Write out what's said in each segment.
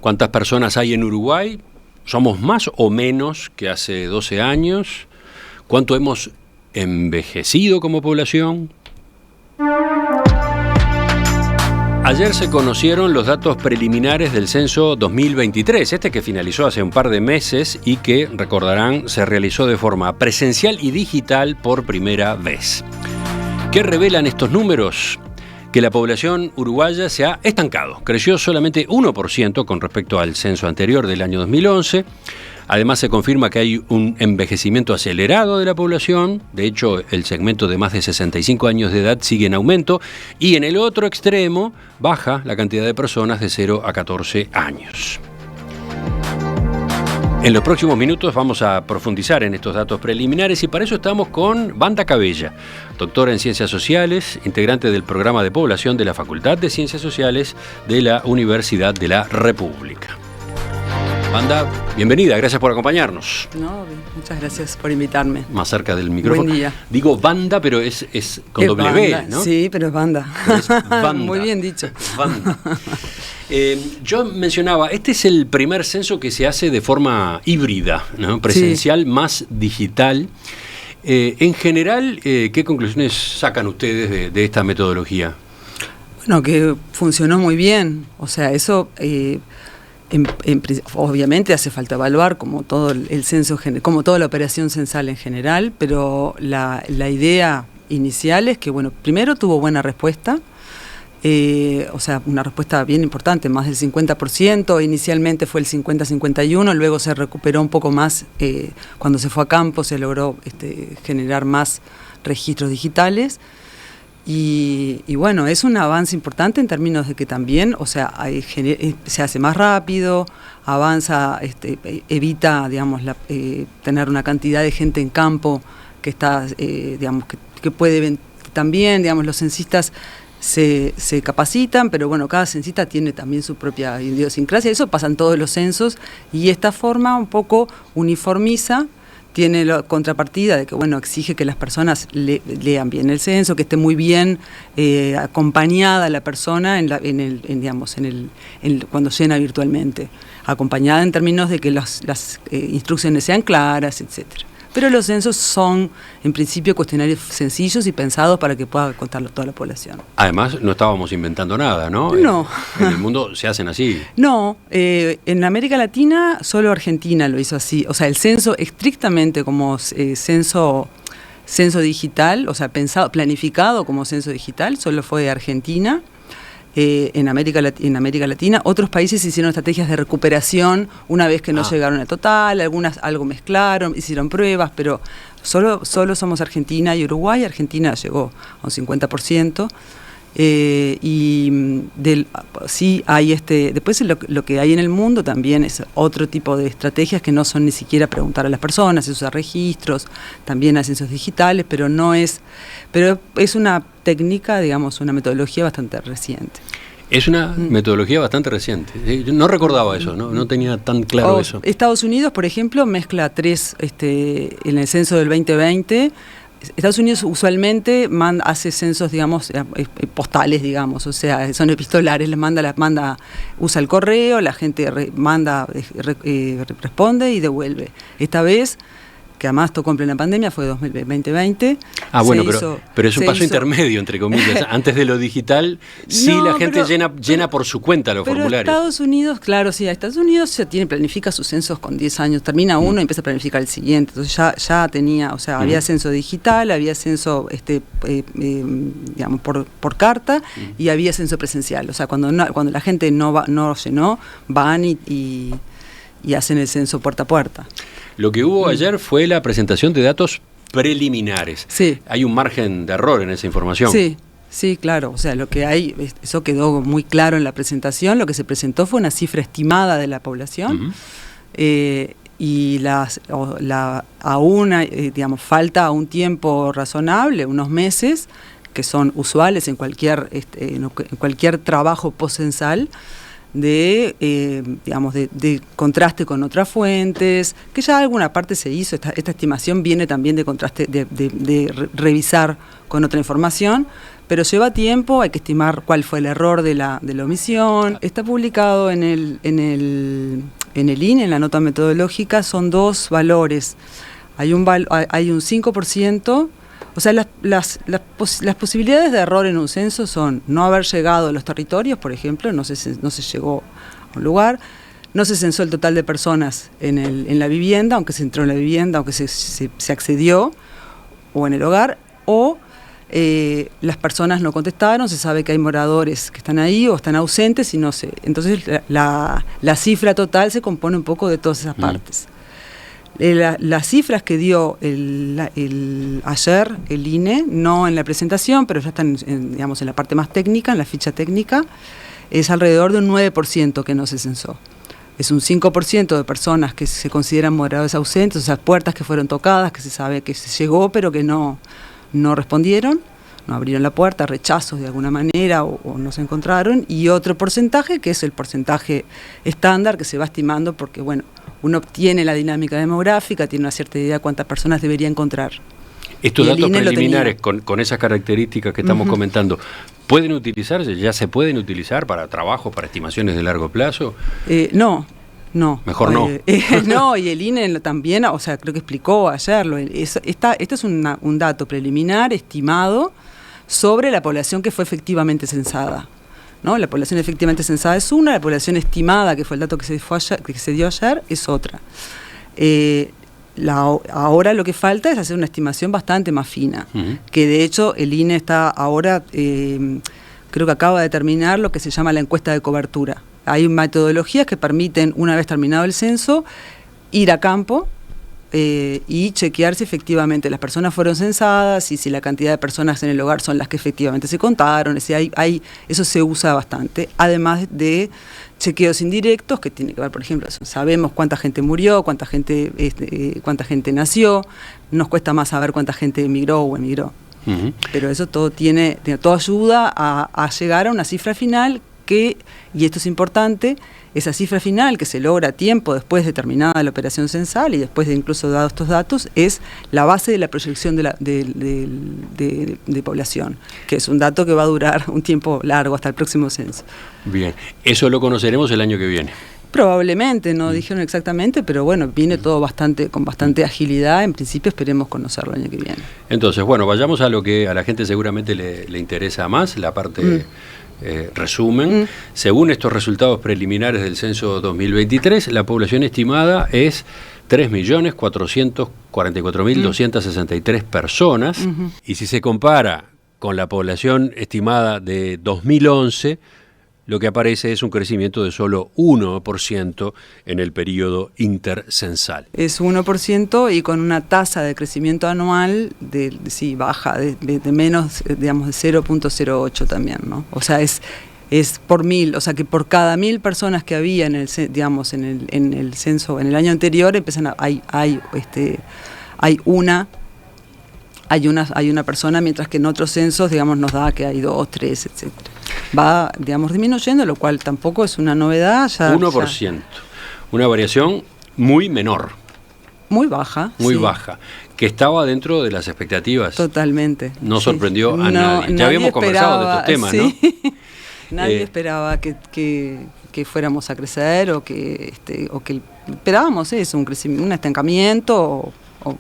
¿Cuántas personas hay en Uruguay? ¿Somos más o menos que hace 12 años? ¿Cuánto hemos envejecido como población? Ayer se conocieron los datos preliminares del censo 2023, que finalizó hace un par de meses y que, recordarán, se realizó de forma presencial y digital por primera vez. ¿Qué revelan estos números? Que la población uruguaya se ha estancado. Creció solamente 1% con respecto al censo anterior del año 2011. Además, se confirma que hay un envejecimiento acelerado de la población. De hecho, el segmento de más de 65 años de edad sigue en aumento. Y en el otro extremo, baja la cantidad de personas de 0 a 14 años. En los próximos minutos vamos a profundizar en estos datos preliminares y para eso estamos con Wanda Cabella, doctora en Ciencias Sociales, integrante del programa de población de la Facultad de Ciencias Sociales de la Universidad de la República. Wanda, bienvenida, gracias por acompañarnos. No, muchas gracias por invitarme. Más cerca del micrófono. Buen día. Digo Wanda, pero es con es W, Wanda, ¿no? Sí, pero es Wanda. Es Wanda. Muy bien dicho. Wanda. Yo mencionaba, este es el primer censo que se hace de forma híbrida, ¿no? Presencial sí. Más digital. En general, ¿qué conclusiones sacan ustedes de esta metodología? Bueno, que funcionó muy bien. O sea, eso obviamente hace falta evaluar como todo el censo, como toda la operación censal en general, pero la idea inicial es que, bueno, primero tuvo buena respuesta. O sea, una respuesta bien importante, más del 50%, inicialmente fue el 50-51%, luego se recuperó un poco más, cuando se fue a campo se logró generar más registros digitales, y bueno, es un avance importante en términos de que también, o sea, se hace más rápido, avanza, evita, digamos, tener una cantidad de gente en campo que está, digamos, que puede también, digamos, los censistas se capacitan, pero bueno, cada censista tiene también su propia idiosincrasia, eso pasa en todos los censos, y esta forma un poco uniformiza, tiene la contrapartida de que, bueno, exige que las personas lean bien el censo, que esté muy bien acompañada la persona cuando llena virtualmente, acompañada en términos de que las instrucciones sean claras, etcétera. Pero los censos son, en principio, cuestionarios sencillos y pensados para que pueda contarlo toda la población. Además, no estábamos inventando nada, ¿no? No. En el mundo se hacen así. No, en América Latina solo Argentina lo hizo así. O sea, el censo estrictamente como censo digital, o sea, planificado como censo digital, solo fue de Argentina. En América Latina, otros países hicieron estrategias de recuperación una vez que no llegaron al total, algunas algo mezclaron, hicieron pruebas, pero solo somos Argentina y Uruguay. Argentina llegó a un 50%, sí hay después lo que hay en el mundo también es otro tipo de estrategias que no son ni siquiera preguntar a las personas, se usa registros, también hay censos digitales, pero es una técnica, digamos, una metodología bastante reciente. Es una metodología bastante reciente. Yo no recordaba eso, no tenía tan claro eso. Estados Unidos, por ejemplo, mezcla en el censo del 2020. Estados Unidos usualmente hace censos, digamos, postales, digamos, o sea, son epistolares, usa el correo, la gente responde y devuelve. Esta vez, que además tocó en plena pandemia, fue 2020. Bueno, pero es un paso intermedio, entre comillas. Antes de lo digital, sí, la gente llena por su cuenta los formularios. Estados Unidos, claro, sí, Estados Unidos planifica sus censos con 10 años, termina uno y empieza a planificar el siguiente. Entonces ya tenía, o sea, había censo digital, había censo, digamos, por carta, y había censo presencial. O sea, cuando la gente no llenó, van y hacen el censo puerta a puerta. Lo que hubo ayer fue la presentación de datos preliminares. Sí. Hay un margen de error en esa información. Sí, claro. O sea, lo que hay, eso quedó muy claro en la presentación. Lo que se presentó fue una cifra estimada de la población. Y digamos, falta un tiempo razonable, unos meses, que son usuales en cualquier trabajo postcensal, de contraste con otras fuentes, que ya alguna parte se hizo. Esta estimación viene también de contraste, de revisar con otra información, pero lleva tiempo, hay que estimar cuál fue el error de la omisión. Está publicado en el INE, en la nota metodológica, son 2 valores. Hay un 5%, o sea, las posibilidades de error en un censo son no haber llegado a los territorios, por ejemplo, no se llegó a un lugar, no se censó el total de personas en la vivienda, aunque se entró en la vivienda, aunque se accedió, o en el hogar, o las personas no contestaron, se sabe que hay moradores que están ahí o están ausentes y no sé. Entonces la cifra total se compone un poco de todas esas partes. Las cifras que dio ayer el INE, no en la presentación, pero ya están digamos, en la parte más técnica, en la ficha técnica, es alrededor de un 9% que no se censó. Es un 5% de personas que se consideran moradores ausentes, o sea, puertas que fueron tocadas, que se sabe que se llegó, pero que no respondieron, no abrieron la puerta, rechazos de alguna manera o no se encontraron, y otro porcentaje que es el porcentaje estándar que se va estimando porque, bueno, uno tiene la dinámica demográfica, tiene una cierta idea de cuántas personas debería encontrar. Estos datos preliminares con esas características que estamos comentando, ¿pueden utilizarse? ¿Ya se pueden utilizar para trabajos, para estimaciones de largo plazo? No. Mejor no. No, y el INE también, o sea, creo que explicó ayer, esto es un dato preliminar estimado sobre la población que fue efectivamente censada, ¿no? La población efectivamente censada es una, la población estimada, que fue el dato que se dio ayer, es otra. Ahora lo que falta es hacer una estimación bastante más fina, que de hecho el INE está ahora, creo que acaba de terminar lo que se llama la encuesta de cobertura. Hay metodologías que permiten, una vez terminado el censo, ir a campo y chequear si efectivamente las personas fueron censadas y si la cantidad de personas en el hogar son las que efectivamente se contaron. Eso se usa bastante, además de chequeos indirectos que tienen que ver, por ejemplo, sabemos cuánta gente murió, cuánta gente nació, nos cuesta más saber cuánta gente emigró o emigró. Pero eso todo ayuda a llegar a una cifra final que, y esto es importante, esa cifra final que se logra a tiempo después de terminada la operación censal y después de incluso dados estos datos, es la base de la proyección de población, que es un dato que va a durar un tiempo largo hasta el próximo censo. Bien, eso lo conoceremos el año que viene. Probablemente, no dijeron exactamente, pero bueno, viene todo con bastante agilidad. En principio esperemos conocerlo el año que viene. Entonces, bueno, vayamos a lo que a la gente seguramente le interesa más, la parte resumen. Según estos resultados preliminares del censo 2023, la población estimada es 3.444.263 personas, y si se compara con la población estimada de 2011, lo que aparece es un crecimiento de solo 1% en el periodo intercensal. Es 1% y con una tasa de crecimiento anual baja, de menos, digamos, de 0.08 también, ¿no? O sea, es por 1000, o sea que por cada 1000 personas que había en el censo en el año anterior, hay una persona, mientras que en otros censos, digamos, nos da que hay 2, 3, etc. Va, digamos, disminuyendo, lo cual tampoco es una novedad. 1%, una variación muy menor. Muy baja. Muy baja, que estaba dentro de las expectativas. Totalmente. No sorprendió a nadie. Ya habíamos conversado de estos temas, ¿no? Nadie esperaba que fuéramos a crecer o que esperábamos eso, un estancamiento o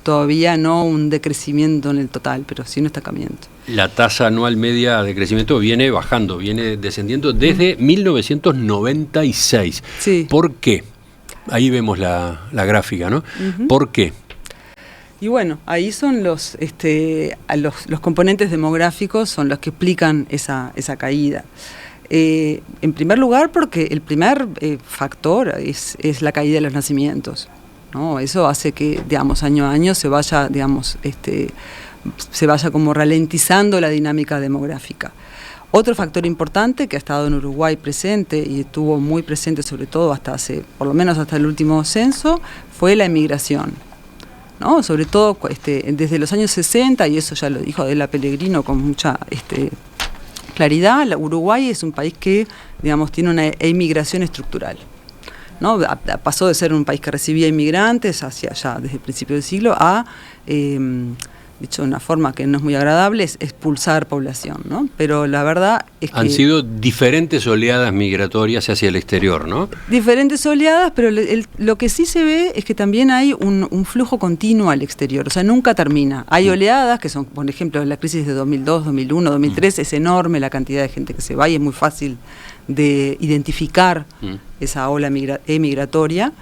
todavía no un decrecimiento en el total, pero sí un estancamiento. La tasa anual media de crecimiento viene bajando, viene descendiendo desde 1996. Sí. ¿Por qué? Ahí vemos la gráfica, ¿no? ¿Por qué? Y bueno, ahí son los componentes demográficos son los que explican esa caída. En primer lugar, porque el primer factor es la caída de los nacimientos, ¿no? Eso hace que, digamos, año a año se vaya como ralentizando la dinámica demográfica. Otro factor importante que ha estado en Uruguay presente y estuvo muy presente sobre todo por lo menos hasta el último censo, fue la emigración, ¿no? Sobre todo desde los años 60, y eso ya lo dijo Adela Pellegrino con mucha claridad, Uruguay es un país que, digamos, tiene una emigración estructural, ¿no? Pasó de ser un país que recibía inmigrantes hacia allá desde el principio del siglo a dicho de una forma que no es muy agradable, es expulsar población, ¿no? Pero la verdad es que... Han sido diferentes oleadas migratorias hacia el exterior, ¿no? Diferentes oleadas, pero lo que sí se ve es que también hay un flujo continuo al exterior, o sea, nunca termina. Hay oleadas que son, por ejemplo, la crisis de 2002, 2001, 2003, es enorme la cantidad de gente que se va y es muy fácil de identificar esa ola migratoria.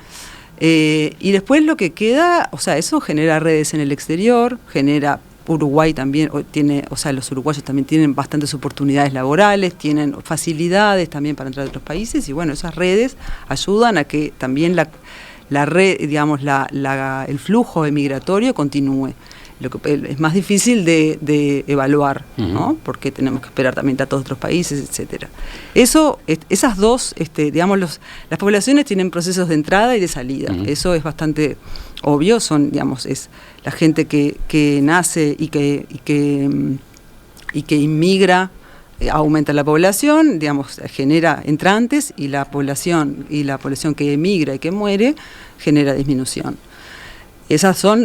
Y después lo que queda, o sea, eso genera redes en el exterior, genera... Uruguay también tiene, o sea, los uruguayos también tienen bastantes oportunidades laborales, tienen facilidades también para entrar a otros países, y bueno, esas redes ayudan a que también la red, digamos, el flujo migratorio continúe. Lo que es más difícil de evaluar, ¿no? Porque tenemos que esperar también datos de otros países, etcétera. Esas dos, digamos, las poblaciones tienen procesos de entrada y de salida. Eso es bastante obvio. Son, digamos, es la gente que nace y que inmigra, aumenta la población, digamos, genera entrantes, y la población que emigra y que muere genera disminución. Esas son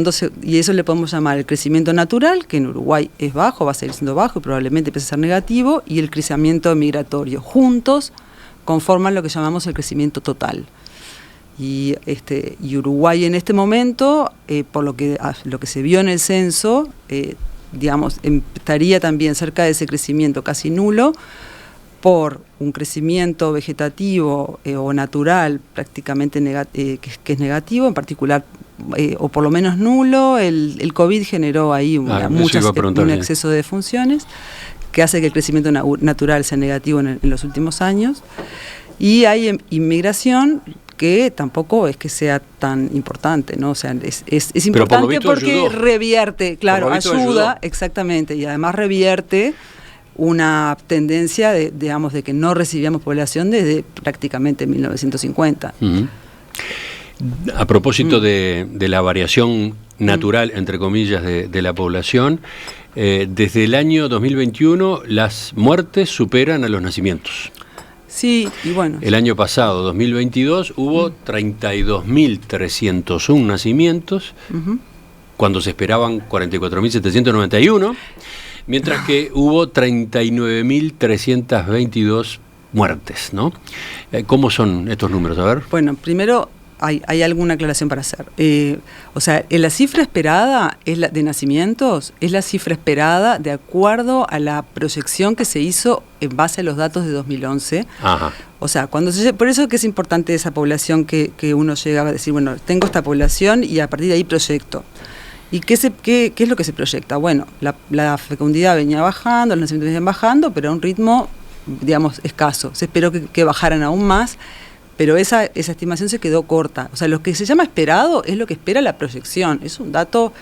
dos, y eso le podemos llamar el crecimiento natural, que en Uruguay es bajo, va a seguir siendo bajo y probablemente empiece a ser negativo, y el crecimiento migratorio. Juntos conforman lo que llamamos el crecimiento total. Y Uruguay en este momento, por lo que se vio en el censo, digamos, estaría también cerca de ese crecimiento casi nulo, por un crecimiento vegetativo o natural prácticamente que es negativo, en particular, o por lo menos nulo. El COVID generó ahí un exceso de defunciones que hace que el crecimiento natural sea negativo en los últimos años. Y hay inmigración que tampoco es que sea tan importante, ¿no? O sea, es importante porque ayudó. Revierte, claro, ayuda, exactamente, y además revierte una tendencia de que no recibíamos población desde prácticamente 1950. A propósito de la variación natural, entre comillas, de la población, desde el año 2021 las muertes superan a los nacimientos. Sí, y bueno. El año pasado, 2022, hubo 32.301 nacimientos, cuando se esperaban 44.791. Mientras que hubo 39.322 muertes, ¿no? ¿Cómo son estos números? A ver. Bueno, primero hay alguna aclaración para hacer. O sea, la cifra esperada de nacimientos es la cifra esperada de acuerdo a la proyección que se hizo en base a los datos de 2011. Ajá. O sea, por eso que es importante esa población que uno llega a decir, bueno, tengo esta población y a partir de ahí proyecto. ¿Y qué es lo que se proyecta? Bueno, la fecundidad venía bajando, los nacimientos venían bajando, pero a un ritmo, digamos, escaso. Se esperó que bajaran aún más, pero esa estimación se quedó corta. O sea, lo que se llama esperado es lo que espera la proyección. Es un dato,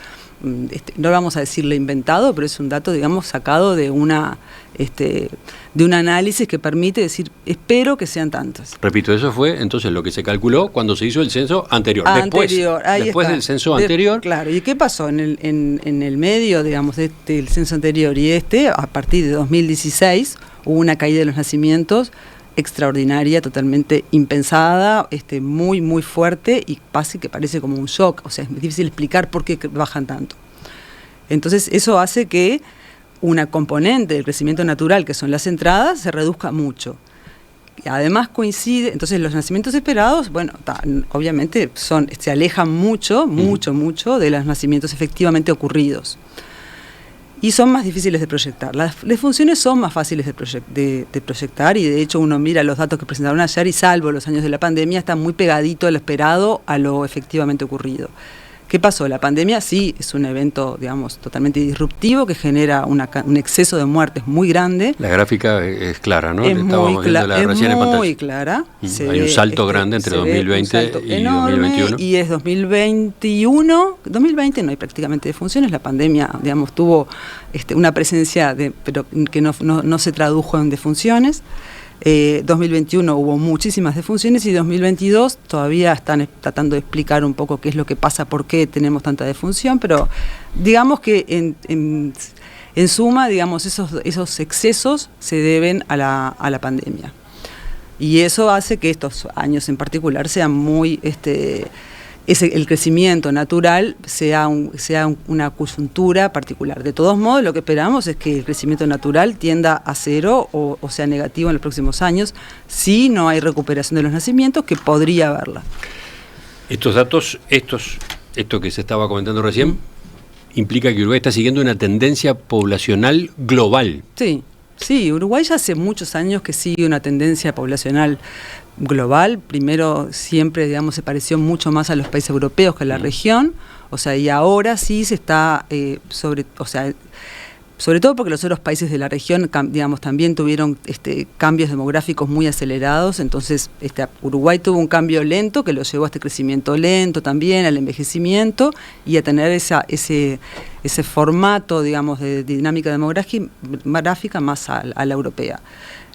no vamos a decirle inventado, pero es un dato, digamos, sacado de un análisis que permite decir, espero que sean tantos. Repito, eso fue entonces lo que se calculó cuando se hizo el censo anterior. Después del censo anterior. Claro, ¿y qué pasó en el medio, digamos, del censo anterior y a partir de 2016, hubo una caída de los nacimientos extraordinaria, totalmente impensada, muy, muy fuerte, y que parece como un shock. O sea, es difícil explicar por qué bajan tanto. Entonces, eso hace que una componente del crecimiento natural, que son las entradas, se reduzca mucho. Y además coincide, entonces los nacimientos esperados, bueno, obviamente se alejan mucho de los nacimientos efectivamente ocurridos. Y son más difíciles de proyectar. Las funciones son más fáciles de proyectar, y de hecho uno mira los datos que presentaron ayer y, salvo los años de la pandemia, está muy pegadito al esperado a lo efectivamente ocurrido. ¿Qué pasó? La pandemia sí es un evento, digamos, totalmente disruptivo que genera un exceso de muertes muy grande. La gráfica es clara, ¿no? Es muy clara. Hay un salto grande entre 2020 y 2021. Y es 2020 no hay prácticamente defunciones. La pandemia, digamos, tuvo una presencia, pero que no se tradujo en defunciones. 2021 hubo muchísimas defunciones, y 2022 todavía están tratando de explicar un poco qué es lo que pasa, por qué tenemos tanta defunción, pero digamos que en suma, digamos, esos excesos se deben a la pandemia. Y eso hace que estos años en particular sean muy el crecimiento natural sea una coyuntura particular. De todos modos, lo que esperamos es que el crecimiento natural tienda a cero o sea negativo en los próximos años, si no hay recuperación de los nacimientos, que podría haberla. Estos datos, esto que se estaba comentando recién, implica que Uruguay está siguiendo una tendencia poblacional global. Sí, Uruguay ya hace muchos años que sigue una tendencia poblacional global. Primero siempre, digamos, se pareció mucho más a los países europeos que a la región, o sea, y ahora sí se está sobre todo porque los otros países de la región, digamos, también tuvieron cambios demográficos muy acelerados. Entonces Uruguay tuvo un cambio lento que lo llevó a este crecimiento lento también, al envejecimiento y a tener ese formato, digamos, de dinámica demográfica más a la europea.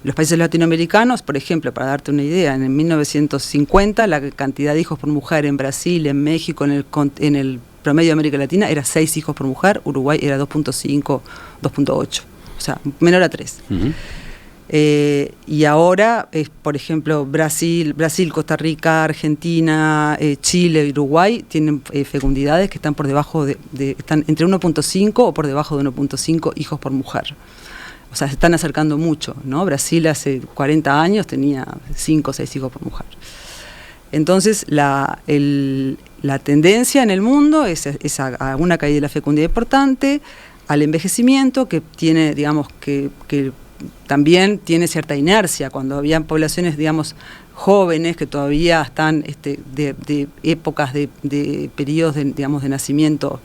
Los países latinoamericanos, por ejemplo, para darte una idea, en 1950 la cantidad de hijos por mujer en Brasil, en México, en el promedio de América Latina era 6 hijos por mujer, Uruguay era 2.5, 2.8, o sea, menor a 3. Y ahora, por ejemplo, Brasil, Costa Rica, Argentina, Chile y Uruguay tienen fecundidades que están por debajo están entre 1.5 o por debajo de 1.5 hijos por mujer. O sea, se están acercando mucho, ¿no? Brasil hace 40 años tenía 5 o 6 hijos por mujer. Entonces, la tendencia en el mundo es a una caída de la fecundidad importante, al envejecimiento, que tiene, digamos, que también tiene cierta inercia. Cuando habían poblaciones, digamos, jóvenes que todavía están de épocas de periodos digamos, de nacimiento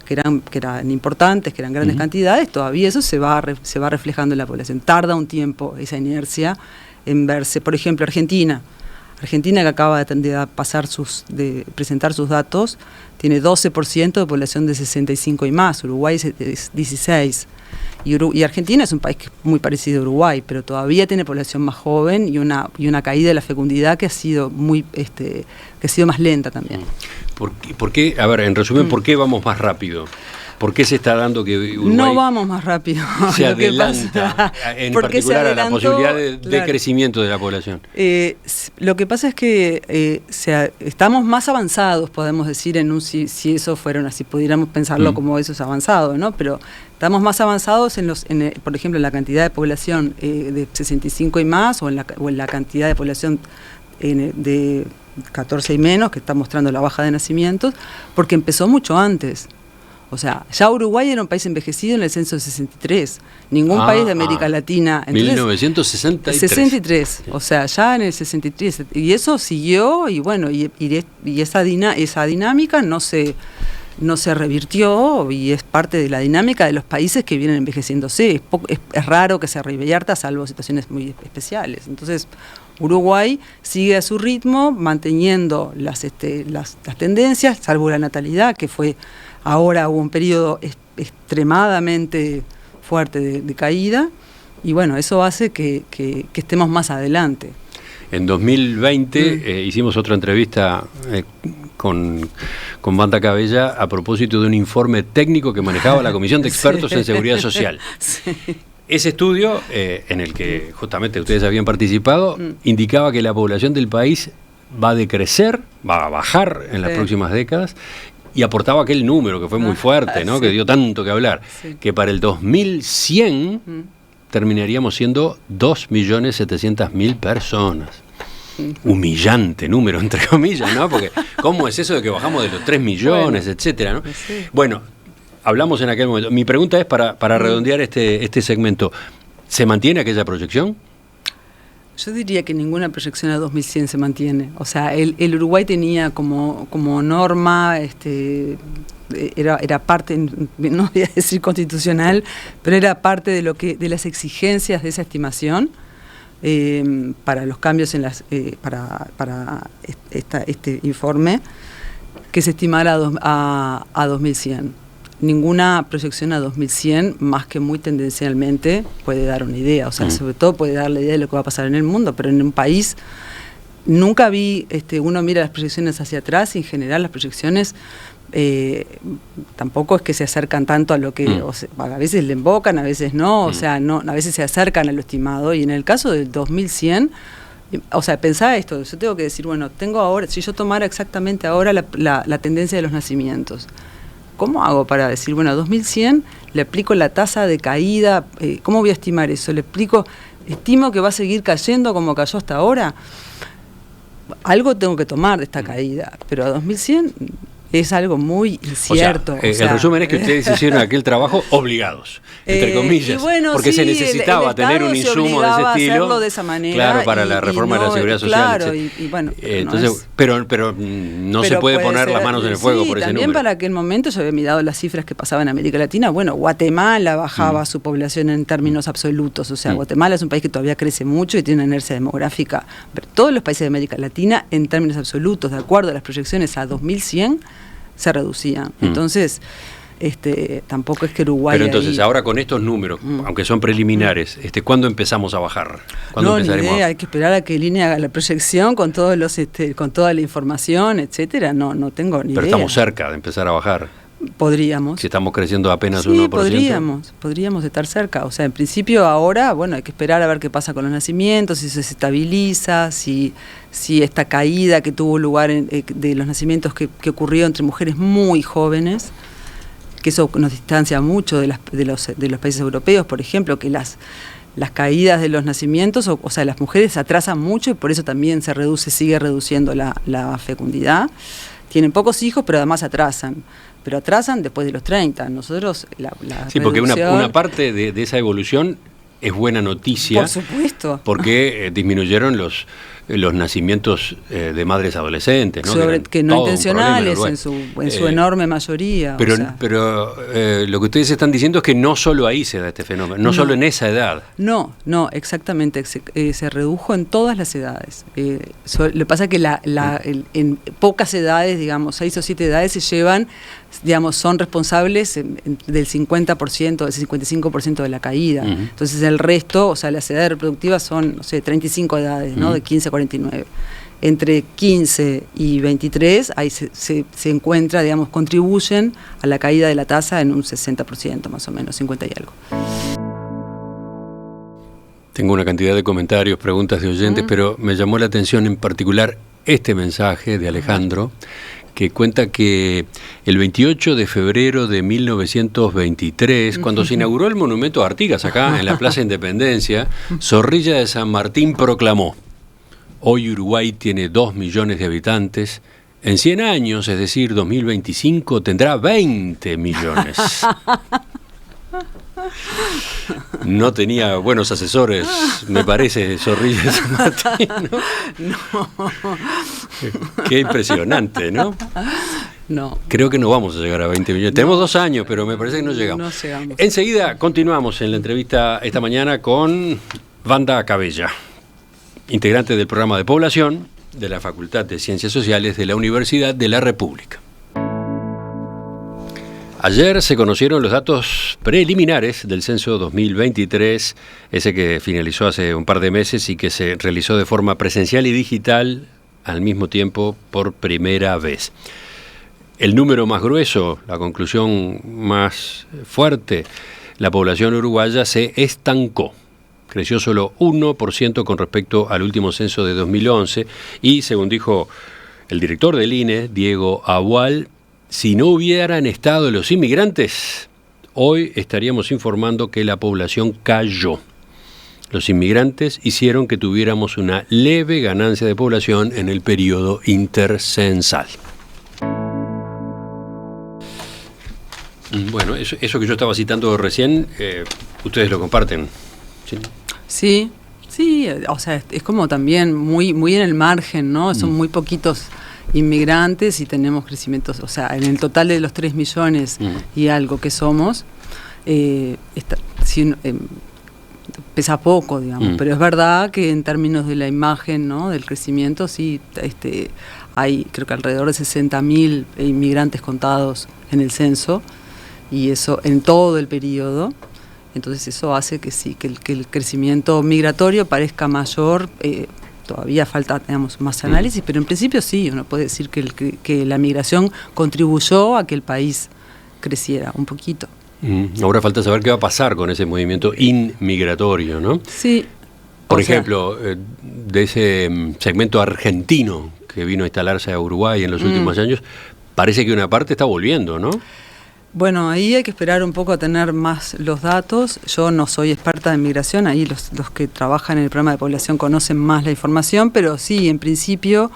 que eran importantes, que eran grandes cantidades, todavía eso se va reflejando en la población. Tarda un tiempo esa inercia en verse. Por ejemplo, Argentina, que acaba de presentar sus datos, tiene 12% de población de 65 y más, Uruguay es 16%. Y Argentina es un país que es muy parecido a Uruguay, pero todavía tiene población más joven y una caída de la fecundidad que ha sido más lenta también. ¿Por qué? A ver, en resumen, ¿por qué vamos más rápido? ¿Por qué se está dando que Uruguay no vamos más rápido? Se adelanta, en particular a la posibilidad de crecimiento de la población. Lo que pasa es que estamos más avanzados, podemos decir, si eso fuera así, pudiéramos pensarlo como eso es avanzado, ¿no? Pero estamos más avanzados por ejemplo, en la cantidad de población de 65 y más, o en la cantidad de población de 14 y menos, que está mostrando la baja de nacimientos, porque empezó mucho antes. O sea, ya Uruguay era un país envejecido en el censo de 63. Ningún país de América Latina. Entonces, 1963. O sea, ya en el 63. Y eso siguió, y bueno, y esa dinámica no se revirtió, y es parte de la dinámica de los países que vienen envejeciéndose. Es raro que se revierta, salvo situaciones muy especiales. Entonces, Uruguay sigue a su ritmo, manteniendo las tendencias, salvo la natalidad, que fue... Ahora hubo un periodo extremadamente fuerte de caída, y bueno, eso hace que estemos más adelante. En 2020 hicimos otra entrevista con Banda Cabella a propósito de un informe técnico que manejaba la Comisión de Expertos en Seguridad Social. Sí. Ese estudio, en el que justamente ustedes habían participado, indicaba que la población del país va a decrecer, va a bajar en las próximas décadas, y aportaba aquel número que fue muy fuerte, ¿no? Sí. Que dio tanto que hablar, que para el 2100 terminaríamos siendo 2.700.000 personas. Humillante número, entre comillas, ¿no? Porque ¿cómo es eso de que bajamos de los 3 millones, etcétera, ¿no? Sí. Bueno, hablamos en aquel momento. Mi pregunta es para redondear este segmento. ¿Se mantiene aquella proyección? Yo diría que ninguna proyección a 2100 se mantiene. O sea, el Uruguay tenía como norma, era parte, no voy a decir constitucional, pero era parte de las exigencias de esa estimación para los cambios para este informe, que se estimara a 2100. Ninguna proyección a 2100, más que muy tendencialmente, puede dar una idea. O sea, sobre todo puede dar la idea de lo que va a pasar en el mundo, pero en un país nunca vi, uno mira las proyecciones hacia atrás, y en general las proyecciones tampoco es que se acercan tanto a lo que, o sea, a veces le embocan, a veces no, o sea, no, a veces se acercan a lo estimado, y en el caso del 2100 O sea, pensá esto, yo tengo que decir, bueno, tengo ahora, si yo tomara exactamente ahora la tendencia de los nacimientos, ¿cómo hago para decir, bueno, a 2100 le aplico la tasa de caída? ¿Cómo voy a estimar eso? ¿Estimo que va a seguir cayendo como cayó hasta ahora? Algo tengo que tomar de esta caída, pero a 2100 es algo muy incierto. El resumen es que ustedes hicieron aquel trabajo obligados, entre comillas, bueno, porque sí, se necesitaba tener un insumo de ese estilo, hacerlo de esa manera, claro, para la reforma de la seguridad social. Claro, bueno, entonces, pero no se puede poner las manos en el fuego por ese número. También para aquel momento yo había mirado las cifras que pasaban en América Latina. Bueno, Guatemala bajaba su población en términos absolutos, o sea, Guatemala es un país que todavía crece mucho y tiene una inercia demográfica, pero todos los países de América Latina, en términos absolutos, de acuerdo a las proyecciones a 2100, se reducían. Entonces, tampoco es que Uruguay... Pero entonces, ahora con estos números, aunque son preliminares, ¿cuándo empezamos a bajar? ¿Cuándo empezaremos? Ni idea, hay que esperar a que el INE haga la proyección con todos con toda la información, etcétera. No tengo ni idea. Pero estamos cerca de empezar a bajar. Podríamos. Si estamos creciendo apenas 1%. Sí, podríamos estar cerca. O sea, en principio ahora, bueno, hay que esperar a ver qué pasa con los nacimientos, si se estabiliza, si esta caída que tuvo lugar de los nacimientos que ocurrió entre mujeres muy jóvenes, que eso nos distancia mucho de los países europeos, por ejemplo, que las caídas de los nacimientos, o sea, las mujeres se atrasan mucho y por eso también sigue reduciendo la fecundidad. Tienen pocos hijos, pero además atrasan. Pero atrasan después de los 30. Nosotros, sí, porque una parte de esa evolución es buena noticia. Por supuesto. Porque disminuyeron los nacimientos de madres adolescentes, ¿no? Que no intencionales en su enorme mayoría. Pero lo que ustedes están diciendo es que no solo ahí se da este fenómeno, no solo en esa edad. No, exactamente. Se redujo en todas las edades. Lo que pasa es que en pocas edades, digamos, 6 o 7 edades se llevan, digamos, son responsables del 50%, del 55% de la caída. Entonces el resto, o sea, las edades reproductivas son, no sé, 35 edades, ¿no? De 15 a 49. Entre 15 y 23, ahí se encuentra, digamos, contribuyen a la caída de la tasa en un 60% más o menos, 50 y algo. Tengo una cantidad de comentarios, preguntas de oyentes, pero me llamó la atención en particular este mensaje de Alejandro, que cuenta que el 28 de febrero de 1923, cuando se inauguró el monumento a Artigas, acá en la Plaza Independencia, Zorrilla de San Martín proclamó: hoy Uruguay tiene 2 millones de habitantes, en 100 años, es decir, 2025, tendrá 20 millones. No tenía buenos asesores, me parece, Zorrilla de San Martín, ¿no? No. Qué impresionante, ¿no? No. Creo que no vamos a llegar a 20 millones. Tenemos 2 años, pero me parece que no llegamos. No llegamos. Enseguida continuamos en la entrevista esta mañana con Wanda Cabella, integrante del programa de población de la Facultad de Ciencias Sociales de la Universidad de la República. Ayer se conocieron los datos preliminares del censo 2023, ese que finalizó hace un par de meses y que se realizó de forma presencial y digital al mismo tiempo por primera vez. El número más grueso, la conclusión más fuerte, la población uruguaya se estancó. Creció solo 1% con respecto al último censo de 2011 y, según dijo el director del INE, Diego Abual, si no hubieran estado los inmigrantes, hoy estaríamos informando que la población cayó. Los inmigrantes hicieron que tuviéramos una leve ganancia de población en el periodo intercensal. Bueno, eso que yo estaba citando recién, ustedes lo comparten, ¿sí? Sí, o sea, es como también muy en el margen, ¿no? Son muy poquitos inmigrantes y tenemos crecimientos, o sea, en el total de los 3 millones y algo que somos, pesa poco, digamos, pero es verdad que en términos de la imagen, ¿no?, del crecimiento, sí, hay creo que alrededor de 60.000 inmigrantes contados en el censo, y eso en todo el periodo. Entonces eso hace que sí, que el crecimiento migratorio parezca mayor. Todavía falta, digamos, más análisis, pero en principio sí, uno puede decir que la migración contribuyó a que el país creciera un poquito. Ahora falta saber qué va a pasar con ese movimiento inmigratorio, ¿no? Sí. Por ejemplo, de ese segmento argentino que vino a instalarse a Uruguay en los últimos años, parece que una parte está volviendo, ¿no? Bueno, ahí hay que esperar un poco a tener más los datos. Yo no soy experta en migración, ahí los que trabajan en el programa de población conocen más la información, pero sí, en principio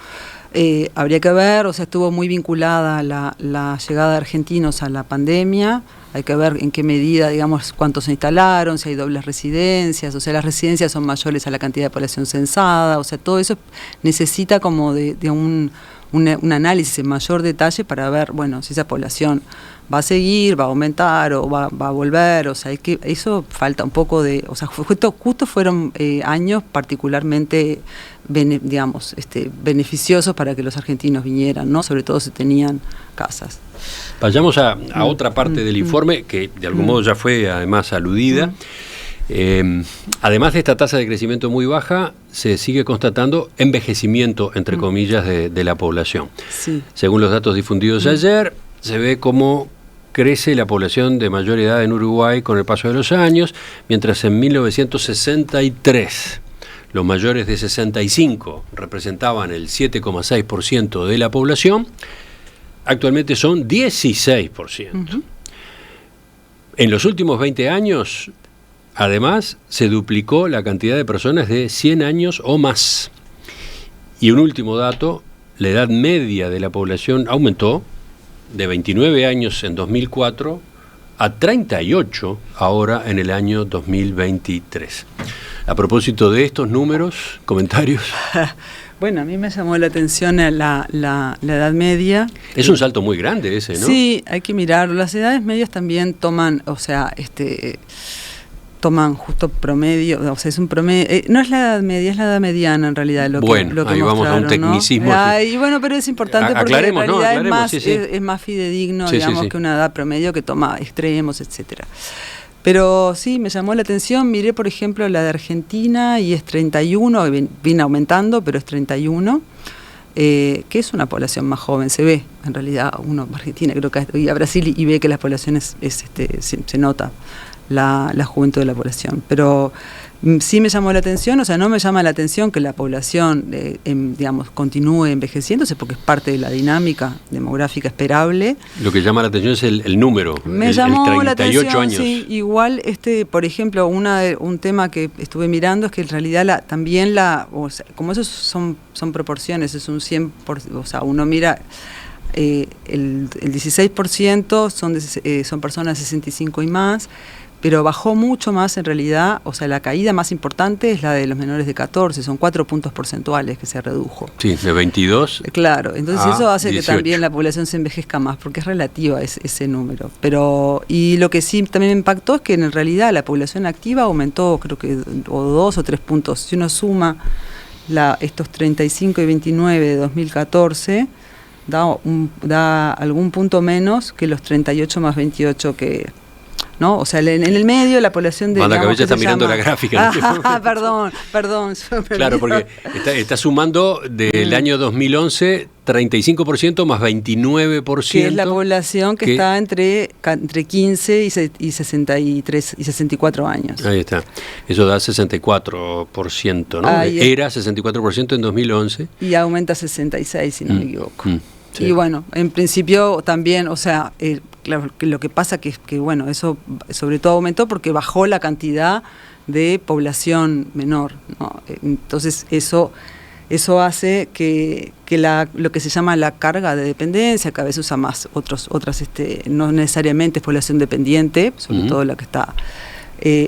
habría que ver, o sea, estuvo muy vinculada la llegada de argentinos a la pandemia. Hay que ver en qué medida, digamos, cuántos se instalaron, si hay dobles residencias, o sea, las residencias son mayores a la cantidad de población censada, o sea, todo eso necesita como de un análisis en mayor detalle para ver, bueno, si esa población va a seguir, va a aumentar o va a volver, o sea, eso falta un poco de, o sea, justo fueron años particularmente, beneficiosos para que los argentinos vinieran, ¿no? Sobre todo si tenían casas. Vayamos a otra parte del informe que de algún modo ya fue además aludida. Además de esta tasa de crecimiento muy baja, se sigue constatando envejecimiento, entre comillas, de la población. Sí. Según los datos difundidos ayer, se ve cómo crece la población de mayor edad en Uruguay con el paso de los años, mientras en 1963 los mayores de 65 representaban el 7,6% de la población, actualmente son 16%. En los últimos 20 años, además, se duplicó la cantidad de personas de 100 años o más. Y un último dato, la edad media de la población aumentó de 29 años en 2004 a 38 ahora en el año 2023. A propósito de estos números, comentarios. Bueno, a mí me llamó la atención la edad media. Es un salto muy grande ese, ¿no? Sí, hay que mirarlo. Las edades medias también toman, o sea, toman justo promedio, o sea, es un promedio, no es la edad media, es la edad mediana en realidad. Lo que ahí vamos a un tecnicismo. ¿No? Y bueno, pero es importante porque en realidad es más fidedigno, digamos, que una edad promedio que toma extremos, etcétera. Pero sí, me llamó la atención, miré por ejemplo la de Argentina y es 31, viene aumentando, pero es 31, que es una población más joven, se ve, en realidad uno a Argentina, creo que y a Brasil y ve que la población se nota la juventud de la población, pero sí me llamó la atención, o sea, no me llama la atención que la población, digamos, continúe envejeciéndose porque es parte de la dinámica demográfica esperable. Lo que llama la atención es el número, me llamó 38 la atención, años. Sí, igual, por ejemplo, un tema que estuve mirando es que en realidad o sea, como esos son proporciones, es un 100%, o sea, uno mira... el 16% son personas de 65 y más, pero bajó mucho más en realidad, o sea, la caída más importante es la de los menores de 14, son 4 puntos porcentuales que se redujo. Sí, de 22. Claro, entonces eso hace 18. Que también la población se envejezca más, porque es relativa ese número. Y lo que sí también me impactó es que en realidad la población activa aumentó, creo que 2 o 3 puntos. Si uno suma estos 35 y 29 de 2014... Da algún punto menos que los 38 más 28 que... ¿no? O sea, en el medio la población de... Manda Cabella está mirando la gráfica. Perdón. Claro, porque está sumando del año 2011 35% más 29%. Que es la población que está entre 15 y 63 y 64 años. Ahí está. Eso da 64%, ¿no? Era 64% en 2011. Y aumenta a 66, si no me equivoco. Sí. Y bueno, en principio también, o sea, claro, lo que pasa que bueno, eso sobre todo aumentó porque bajó la cantidad de población menor, ¿no? Entonces eso hace que lo que se llama la carga de dependencia, cada vez usa más otras no necesariamente es población dependiente, sobre todo la que está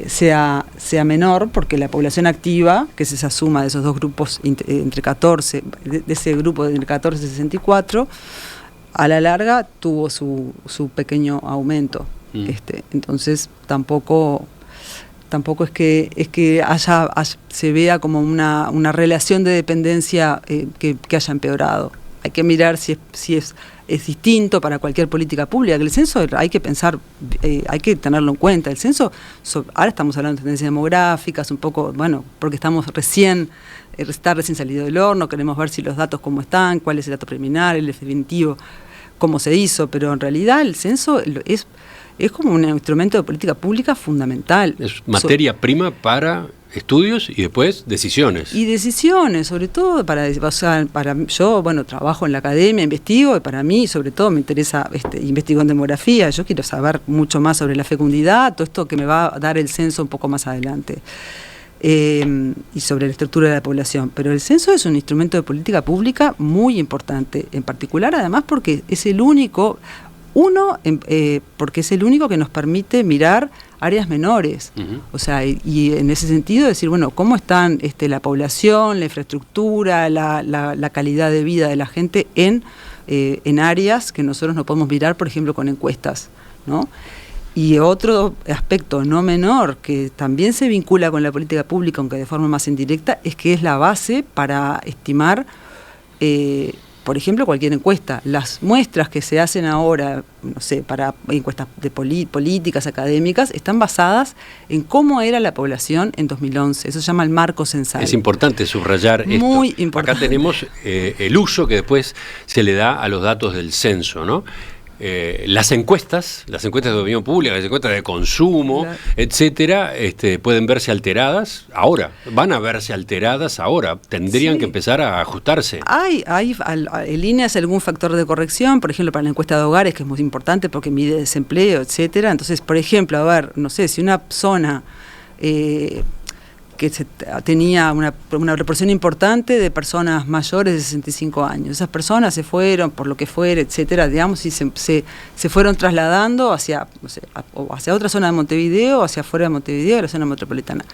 sea menor, porque la población activa, que es esa suma de esos dos grupos entre 14, de ese grupo de entre 14 y 64, a la larga tuvo su pequeño aumento. Entonces tampoco es que se vea como una relación de dependencia que haya empeorado. Hay que mirar si es distinto para cualquier política pública, que el censo hay que pensar, hay que tenerlo en cuenta. El censo, ahora estamos hablando de tendencias demográficas, un poco, bueno, porque estamos está recién salido del horno, queremos ver si los datos cómo están, cuál es el dato preliminar, el definitivo, cómo se hizo, pero en realidad el censo es es como un instrumento de política pública fundamental. Es materia prima para estudios y después decisiones. Y decisiones, sobre todo yo, bueno, trabajo en la academia, investigo, y para mí, sobre todo, me interesa, investigo en demografía, yo quiero saber mucho más sobre la fecundidad, todo esto que me va a dar el censo un poco más adelante. Y sobre la estructura de la población. Pero el censo es un instrumento de política pública muy importante, en particular, además, porque es el único, porque es el único que nos permite mirar áreas menores. Uh-huh. O sea, y en ese sentido decir, bueno, cómo están la población, la infraestructura, la calidad de vida de la gente en áreas que nosotros no podemos mirar, por ejemplo, con encuestas, ¿no? Y otro aspecto no menor que también se vincula con la política pública, aunque de forma más indirecta, es que es la base para estimar, por ejemplo, cualquier encuesta. Las muestras que se hacen ahora, no sé, para encuestas de políticas académicas, están basadas en cómo era la población en 2011. Eso se llama el marco censal. Es importante subrayar esto. Muy importante. Acá tenemos el uso que después se le da a los datos del censo, ¿no? Las encuestas de opinión pública, las encuestas de consumo, claro, etcétera, pueden verse alteradas ahora, van a verse alteradas ahora, tendrían que empezar a ajustarse. El INE hace algún factor de corrección, por ejemplo, para la encuesta de hogares, que es muy importante porque mide desempleo, etcétera. Entonces, por ejemplo, a ver, no sé, si una zona que tenía una proporción importante de personas mayores de 65 años. Esas personas se fueron, por lo que fuera, etcétera, digamos, y se fueron trasladando hacia, no sé, hacia otra zona de Montevideo, hacia afuera de Montevideo, la zona metropolitana.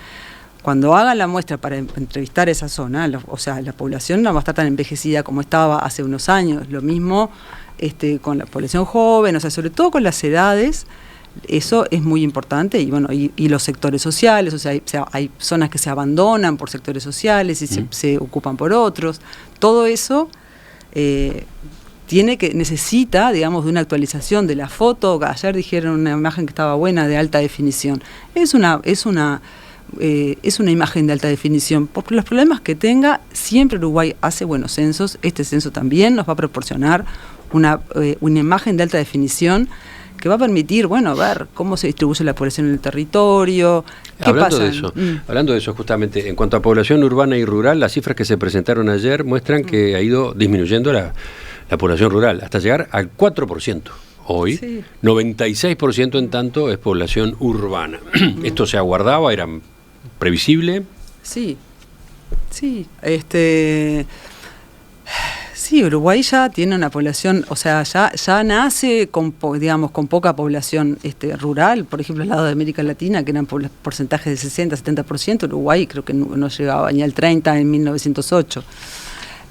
Cuando hagan la muestra para entrevistar esa zona, la población no va a estar tan envejecida como estaba hace unos años. Lo mismo con la población joven, o sea, sobre todo con las edades. Eso es muy importante, y bueno, y los sectores sociales, o sea, hay zonas que se abandonan por sectores sociales y se ocupan por otros. Todo eso necesita, digamos, de una actualización de la foto. Ayer dijeron una imagen que estaba buena, de alta definición. Es una imagen de alta definición. Por los problemas que tenga, siempre Uruguay hace buenos censos. Este censo también nos va a proporcionar una imagen de alta definición que va a permitir, bueno, ver cómo se distribuye la población en el territorio. Hablando de eso, justamente, en cuanto a población urbana y rural, las cifras que se presentaron ayer muestran que ha ido disminuyendo la población rural, hasta llegar al 4%. Hoy, sí. 96% en tanto es población urbana. ¿Esto se aguardaba? ¿Era previsible? Sí. Sí, Uruguay ya tiene una población, o sea, ya nace con poca población rural. Por ejemplo, al lado de América Latina, que eran porcentajes de 60-70%, Uruguay creo que no llegaba ni al 30% en 1908, o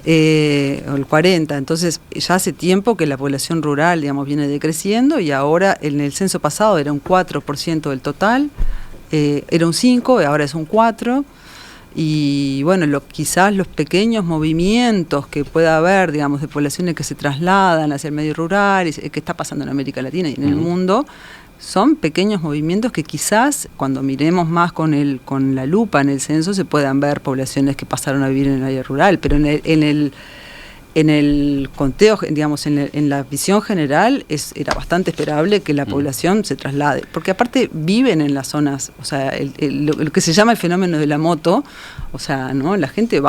el 40%. Entonces, ya hace tiempo que la población rural, digamos, viene decreciendo, y ahora en el censo pasado era un 4% del total, era un 5%, y ahora es un 4%. Y bueno, quizás los pequeños movimientos que pueda haber, digamos, de poblaciones que se trasladan hacia el medio rural, que está pasando en América Latina y en el mundo, son pequeños movimientos que quizás cuando miremos más con la lupa en el censo se puedan ver poblaciones que pasaron a vivir en el área rural, pero en el conteo, digamos, en la visión general, era bastante esperable que la población se traslade, porque aparte viven en las zonas, o sea, lo que se llama el fenómeno de la moto, o sea, ¿no? La gente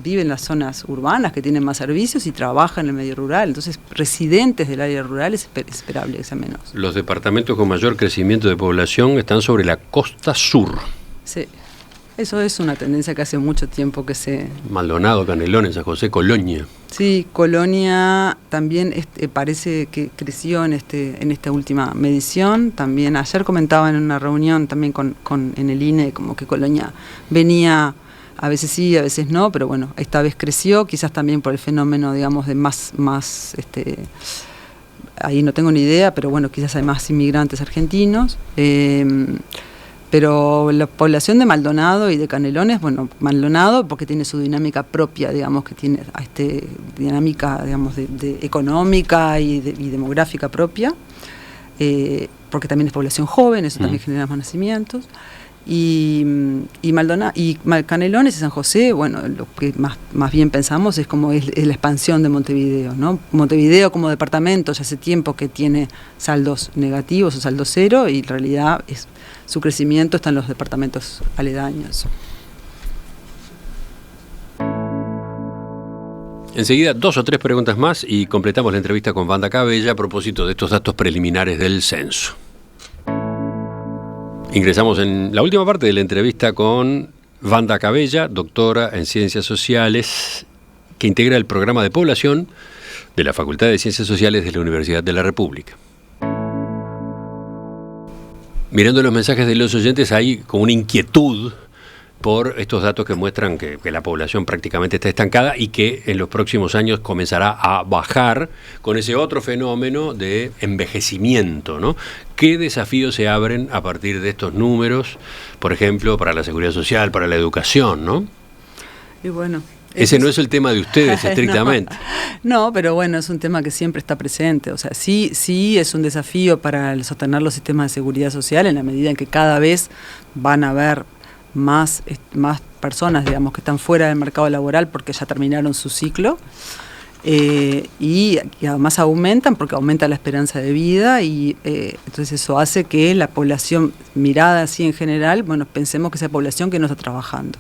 vive en las zonas urbanas que tienen más servicios y trabaja en el medio rural, entonces residentes del área rural es esperable que sea menos. Los departamentos con mayor crecimiento de población están sobre la costa sur. Sí. Eso es una tendencia que hace mucho tiempo que Maldonado, Canelones, San José, Colonia. Sí, Colonia también parece que creció en esta última medición. También ayer comentaba en una reunión también en el INE, como que Colonia venía, a veces sí, a veces no, pero bueno, esta vez creció, quizás también por el fenómeno, digamos, de más ahí no tengo ni idea, pero bueno, quizás hay más inmigrantes argentinos. Pero la población de Maldonado y de Canelones, bueno, Maldonado porque tiene su dinámica propia, digamos, que tiene dinámica, digamos, de económica y demográfica propia, porque también es población joven, eso también genera más nacimientos. y Canelones y San José, bueno, lo que más bien pensamos es como es la expansión de Montevideo, ¿no? Montevideo como departamento ya hace tiempo que tiene saldos negativos o saldo cero, y en realidad su crecimiento está en los departamentos aledaños. Enseguida, 2 o 3 preguntas más y completamos la entrevista con Wanda Cabella a propósito de estos datos preliminares del censo. Ingresamos en la última parte de la entrevista con Wanda Cabella, doctora en Ciencias Sociales, que integra el programa de población de la Facultad de Ciencias Sociales de la Universidad de la República. Mirando los mensajes de los oyentes, hay como una inquietud por estos datos que muestran que la población prácticamente está estancada y que en los próximos años comenzará a bajar con ese otro fenómeno de envejecimiento, ¿no? ¿Qué desafíos se abren a partir de estos números, por ejemplo, para la seguridad social, para la educación, ¿no? Y bueno, ese no es el tema de ustedes estrictamente. No, pero bueno, es un tema que siempre está presente. O sea, sí es un desafío para sostener los sistemas de seguridad social en la medida en que cada vez van a haber más personas, digamos, que están fuera del mercado laboral porque ya terminaron su ciclo, y además aumentan porque aumenta la esperanza de vida, y entonces eso hace que la población mirada así en general, bueno, pensemos que esa población que no está trabajando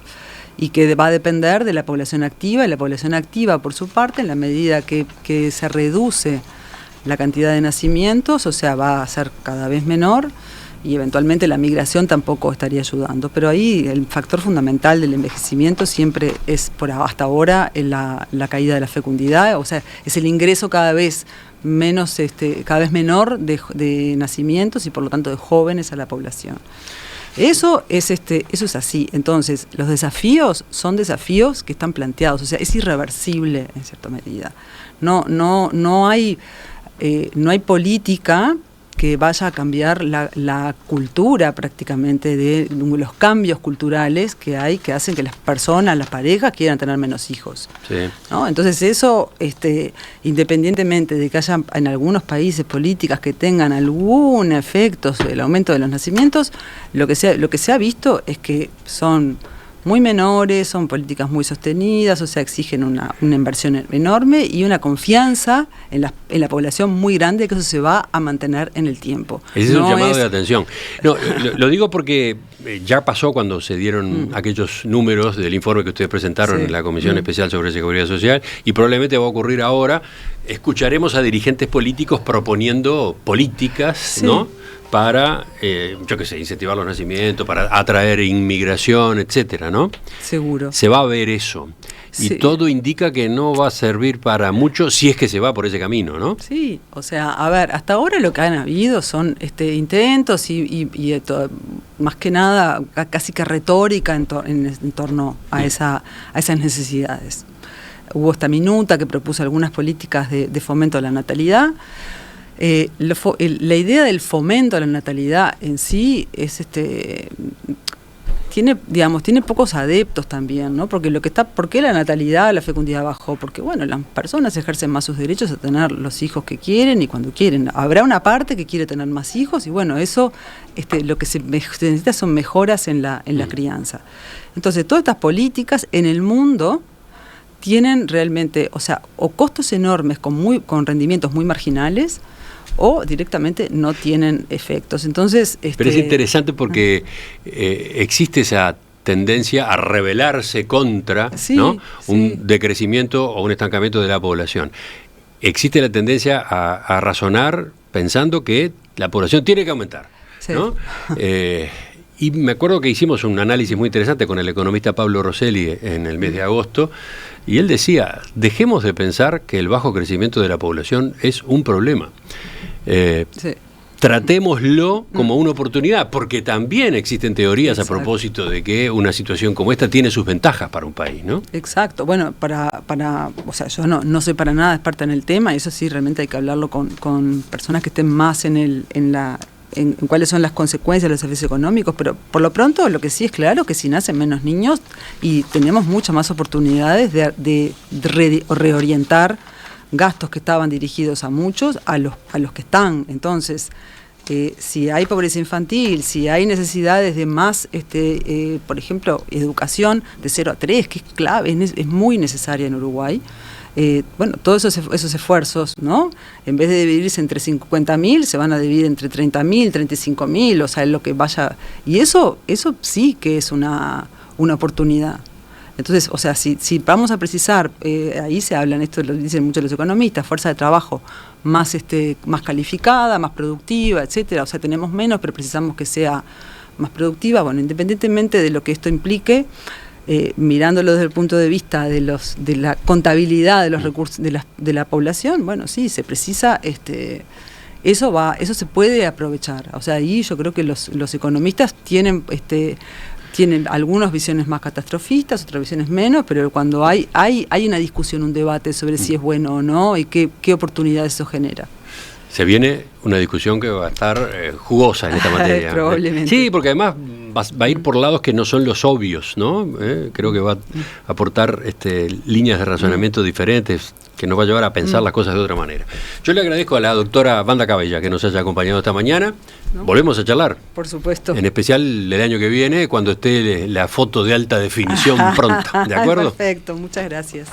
y que va a depender de la población activa, y la población activa por su parte, en la medida que se reduce la cantidad de nacimientos, o sea, va a ser cada vez menor, y eventualmente la migración tampoco estaría ayudando. Pero ahí el factor fundamental del envejecimiento siempre es, hasta ahora, la caída de la fecundidad, o sea, es el ingreso cada vez menor de nacimientos y por lo tanto de jóvenes a la población. Eso es así. Entonces, los desafíos son desafíos que están planteados, o sea, es irreversible en cierta medida. No hay política que vaya a cambiar la cultura prácticamente de los cambios culturales que hay, que hacen que las personas, las parejas quieran tener menos hijos. Sí. ¿No? Entonces eso, independientemente de que haya en algunos países políticas que tengan algún efecto sobre el aumento de los nacimientos, lo que se ha visto es que son muy menores, son políticas muy sostenidas, o sea, exigen una inversión enorme y una confianza en la población muy grande, que eso se va a mantener en el tiempo. Ese es un llamado de atención. No, lo digo porque ya pasó cuando se dieron aquellos números del informe que ustedes presentaron en la Comisión Especial sobre Seguridad Social, y probablemente va a ocurrir ahora. Escucharemos a dirigentes políticos proponiendo políticas, ¿no?, para, incentivar los nacimientos, para atraer inmigración, etcétera, ¿no? Seguro. Se va a ver eso. Y todo indica que no va a servir para mucho si es que se va por ese camino, ¿no? Sí, o sea, a ver, hasta ahora lo que han habido son intentos y más que nada casi que retórica en torno a esas necesidades. Hubo esta minuta que propuso algunas políticas de fomento a la natalidad. La idea del fomento a la natalidad en sí es tiene pocos adeptos también, ¿no? Porque ¿por qué la natalidad, la fecundidad bajó? Porque bueno, las personas ejercen más sus derechos a tener los hijos que quieren y cuando quieren. Habrá una parte que quiere tener más hijos y bueno, eso lo que se necesita son mejoras en la crianza. Entonces, todas estas políticas en el mundo tienen realmente, o sea, o costos enormes con rendimientos muy marginales, o directamente no tienen efectos. Entonces, pero es interesante porque existe esa tendencia a rebelarse contra un decrecimiento o un estancamiento de la población. Existe la tendencia a razonar pensando que la población tiene que aumentar, ¿no? Y me acuerdo que hicimos un análisis muy interesante con el economista Pablo Rosselli en el mes de agosto, y él decía, dejemos de pensar que el bajo crecimiento de la población es un problema. Tratémoslo como una oportunidad, porque también existen teorías a propósito de que una situación como esta tiene sus ventajas para un país, ¿no? Exacto. Bueno, o sea, yo no soy para nada experta en el tema, y eso sí, realmente hay que hablarlo con personas que estén más en cuáles son las consecuencias de los efectos económicos, pero por lo pronto lo que sí es claro que si nacen menos niños y tenemos muchas más oportunidades de reorientar gastos que estaban dirigidos a muchos, a los que están. Entonces, si hay pobreza infantil, si hay necesidades de más, por ejemplo, educación de 0 a 3, que es clave, es muy necesaria en Uruguay. Bueno, todos esos esfuerzos, ¿no? En vez de dividirse entre 50.000, se van a dividir entre 30.000, 35.000, o sea, lo que vaya. Y eso sí que es una oportunidad. Entonces, o sea, si vamos a precisar, ahí se hablan, esto lo dicen muchos los economistas, fuerza de trabajo más calificada, más productiva, etcétera. O sea, tenemos menos, pero precisamos que sea más productiva. Bueno, independientemente de lo que esto implique, mirándolo desde el punto de vista de la contabilidad de los recursos de la población, bueno, sí, se precisa, eso se puede aprovechar. O sea, ahí yo creo que los economistas tienen algunas visiones más catastrofistas, otras visiones menos, pero cuando hay una discusión, un debate sobre si es bueno o no y qué oportunidades eso genera. Se viene una discusión que va a estar jugosa en esta materia. Probablemente. Sí, porque además va a ir por lados que no son los obvios, ¿no? Creo que va a aportar líneas de razonamiento diferentes, que nos va a llevar a pensar las cosas de otra manera. Yo le agradezco a la doctora Wanda Cabella que nos haya acompañado esta mañana. ¿No? Volvemos a charlar. Por supuesto. En especial el año que viene, cuando esté la foto de alta definición pronta. ¿De acuerdo? Perfecto, muchas gracias.